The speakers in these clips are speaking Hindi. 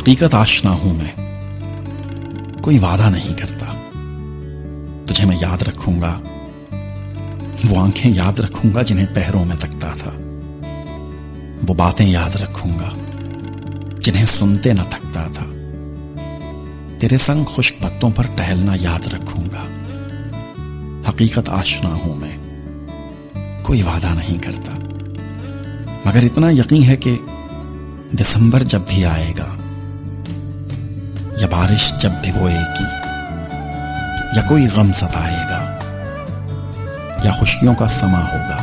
हकीकत आशना हूं मैं, कोई वादा नहीं करता। तुझे मैं याद रखूंगा, वो आंखें याद रखूंगा जिन्हें पहरों में तकता था। वो बातें याद रखूंगा जिन्हें सुनते न थकता था। तेरे संग खुश्क पत्तों पर टहलना याद रखूंगा। हकीकत आशना हूं मैं, कोई वादा नहीं करता, मगर इतना यकीन है कि दिसंबर जब भी आएगा, या बारिश जब भिगोएगी, या कोई गम सताएगा, या खुशियों का समा होगा,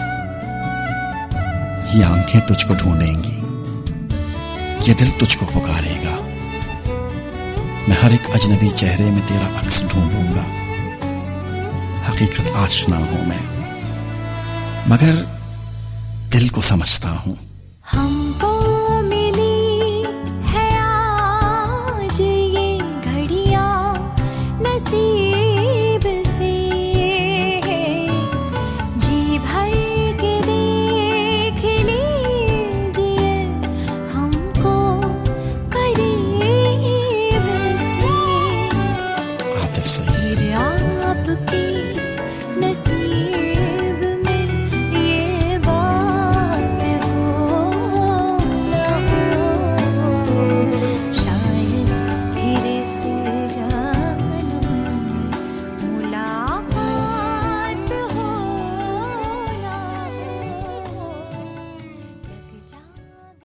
ये आंखें तुझको ढूंढेंगी, ये दिल तुझको पुकारेगा। मैं हर एक अजनबी चेहरे में तेरा अक्स ढूंढूंगा। हकीकत आशना हूं मैं, मगर दिल को समझता हूं।